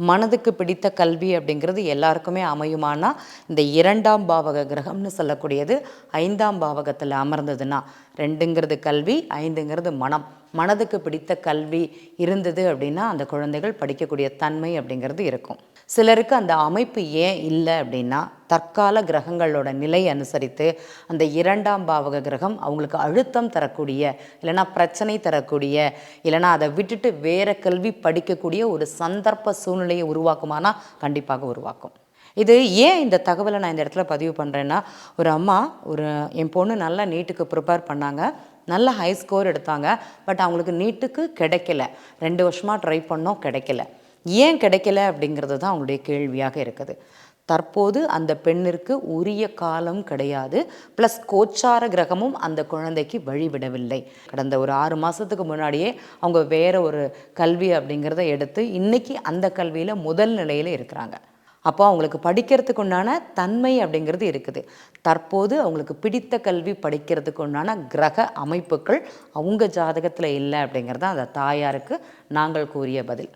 மனதுக்கு பிடித்த கல்வி அப்படிங்கிறது எல்லாருக்குமே அமையுமானா, இந்த 2ஆம் பாவக கிரகம்னு சொல்லக்கூடியது 5ஆம் பாவகத்தில் அமர்ந்ததுன்னா, 2ங்கிறது கல்வி, 5ங்கிறது மனம். மனதுக்கு பிடித்த கல்வி இருந்தது அப்படின்னா, அந்த குழந்தைகள் படிக்கக்கூடிய தன்மை அப்படிங்கிறது இருக்கும். சிலருக்கு அந்த அமைப்பு ஏன் இல்லை அப்படின்னா, தற்கால கிரகங்களோட நிலை அனுசரித்து அந்த 2ஆம் பாவக கிரகம் அவங்களுக்கு அழுத்தம் தரக்கூடிய, இல்லைனா பிரச்சனை தரக்கூடிய, இல்லைனா அதை விட்டுட்டு வேற கல்வி படிக்கக்கூடிய ஒரு சந்தர்ப்ப சூழ்நிலையை உருவாக்குமானா கண்டிப்பாக உருவாக்கும். இது ஏன் இந்த தகவலை நான் இந்த இடத்துல பதிவு பண்ணுறேன்னா, ஒரு அம்மா என் பொண்ணு நல்லா நீட்டுக்கு ப்ரிப்பேர் பண்ணாங்க, நல்ல ஹை ஸ்கோர் எடுத்தாங்க. பட் அவங்களுக்கு நீட்டுக்கு கிடைக்கல. 2 வருஷமாக ட்ரை பண்ணோம், கிடைக்கல. ஏன் கிடைக்கல அப்படிங்கிறது தான் அவங்களுடைய கேள்வியாக இருக்குது. தற்போது அந்த பெண்ணிற்கு உரிய காலம் கிடையாது. ப்ளஸ் கோச்சார கிரகமும் அந்த குழந்தைக்கு வழிவிடவில்லை. கடந்த ஒரு 6 மாதத்துக்கு முன்னாடியே அவங்க வேற ஒரு கல்வி அப்படிங்கிறத எடுத்து இன்னைக்கு அந்த கல்வியில் முதல் நிலையில் இருக்கிறாங்க. அப்போ அவங்களுக்கு படிக்கிறதுக்கு உண்டான தன்மை அப்படிங்கிறது இருக்குது. தற்போது அவங்களுக்கு பிடித்த கல்வி படிக்கிறதுக்கு உண்டான கிரக அமைப்புகள் அவங்க ஜாதகத்தில் இல்லை அப்படிங்கிறது தான் அந்த தாயாருக்கு நாங்கள் கூறிய பதில்.